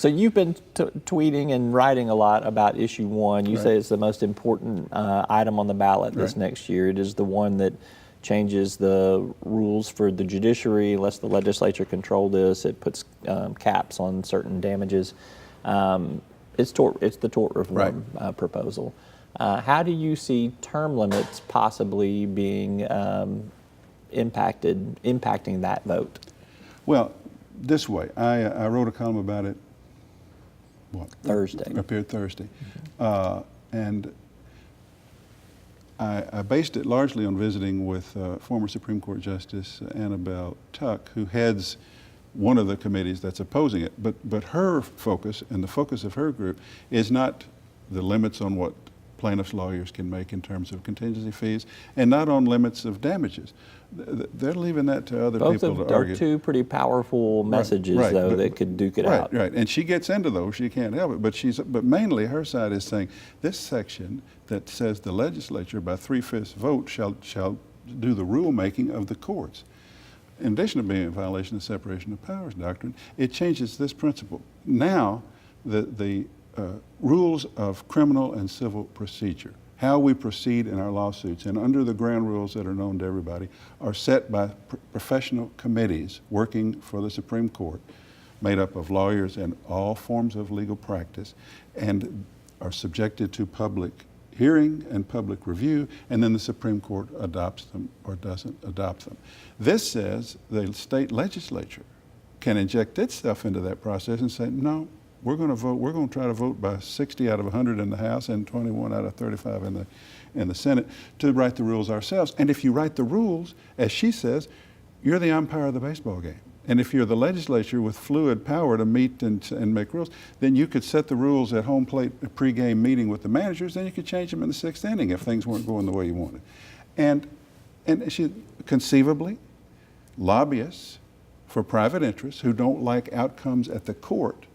So you've been tweeting and writing a lot about issue 1. You Right. say it's the most important item on the ballot this Right. next year. It is the one that changes the rules for the judiciary, lets the legislature control this. It puts caps on certain damages. It's the tort reform proposal. How do you see term limits possibly being impacting that vote? Well, this way, I wrote a column about it, Thursday. Appeared Thursday. And I based it largely on visiting with former Supreme Court Justice Annabelle Tuck, who heads one of the committees that's opposing it. But her focus, and the focus of her group, is not the limits on what plaintiffs' lawyers can make in terms of contingency fees, and not on limits of damages. They're leaving that to other people to argue. Both are two pretty powerful messages, though, that could duke it out. Right, and she gets into those. She can't help it. But mainly her side is saying this section that says the legislature by 3/5 vote shall do the rulemaking of the courts. In addition to being a violation of the separation of powers doctrine, it changes this principle. Now, the rules of criminal and civil procedure, how we proceed in our lawsuits and under the ground rules that are known to everybody, are set by professional committees working for the Supreme Court, made up of lawyers and all forms of legal practice, and are subjected to public hearing and public review, and then the Supreme Court adopts them or doesn't adopt them. This says the state legislature can inject itself into that process and say, no, we're going to vote. We're going to try to vote by 60 out of 100 in the House and 21 out of 35 in the Senate to write the rules ourselves. And if you write the rules, as she says, you're the umpire of the baseball game. And if you're the legislature with fluid power to meet and make rules, then you could set the rules at home plate, a pregame meeting with the managers, then you could change them in the 6th inning if things weren't going the way you wanted. And she conceivably, lobbyists for private interests who don't like outcomes at the court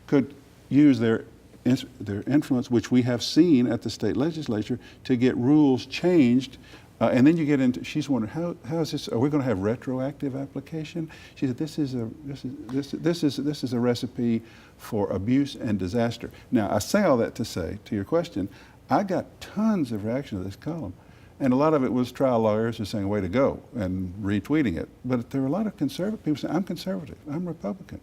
could use their influence, which we have seen at the state legislature, to get rules changed. And then you get into, she's wondering, how is this, are we going to have retroactive application? She said, this is a recipe for abuse and disaster. Now, I say all that to say, to your question, I got tons of reaction to this column. And a lot of it was trial lawyers who saying, way to go, and retweeting it. But there were a lot of conservative people saying, I'm conservative, I'm Republican.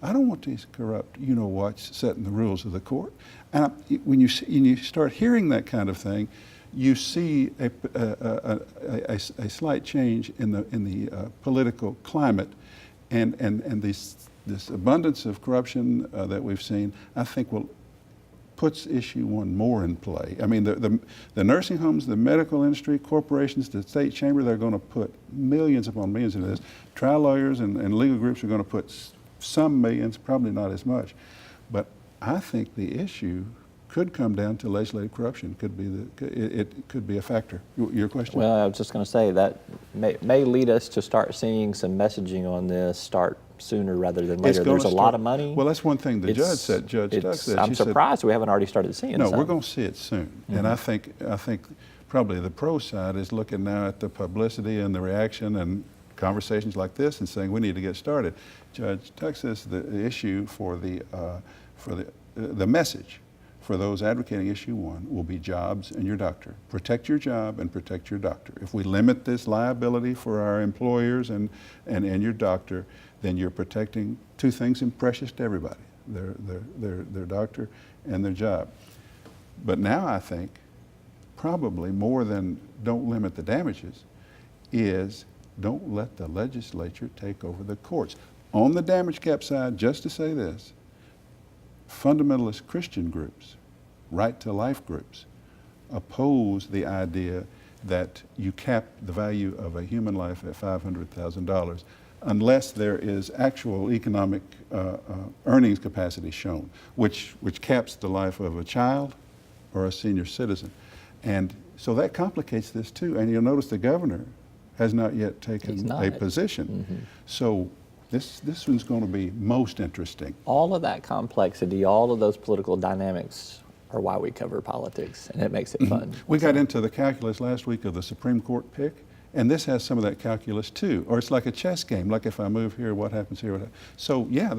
I don't want these corrupt, you-know-whats setting the rules of the court. And when you start hearing that kind of thing, you see a slight change in the political climate, and this abundance of corruption that we've seen, I think puts issue 1 more in play. I mean, the nursing homes, the medical industry, corporations, the state chamber, they're going to put millions upon millions into this. Trial lawyers and legal groups are going to put some millions, probably not as much. But I think the issue could come down to legislative corruption. It could be a factor. Your question? Well, I was just going to say that may lead us to start seeing some messaging on this start sooner rather than later. There's a lot of money. Well, that's one thing the judge said. Judge Tuck said. I'm surprised we haven't already started seeing it. No, we're going to see it soon. Mm-hmm. And I think probably the pro side is looking now at the publicity and the reaction and conversations like this and saying we need to get started. Judge Tuck says the issue for the message for those advocating issue 1 will be jobs and your doctor. Protect your job and protect your doctor. If we limit this liability for our employers and your doctor, then you're protecting 2 things precious to everybody, their doctor and their job. But now I think probably more than don't limit the damages is don't let the legislature take over the courts. On the damage cap side, just to say this, fundamentalist Christian groups, right-to-life groups, oppose the idea that you cap the value of a human life at $500,000 unless there is actual economic earnings capacity shown, which caps the life of a child or a senior citizen. And so that complicates this too. And you'll notice the governor has not yet taken a position. Mm-hmm. So this one's going to be most interesting. All of that complexity, all of those political dynamics are why we cover politics, and it makes it fun. We got into the calculus last week of the Supreme Court pick, and this has some of that calculus too. Or it's like a chess game, like if I move here, what happens here? So yeah,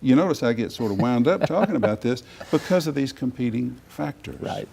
you notice I get sort of wound up talking about this because of these competing factors. Right.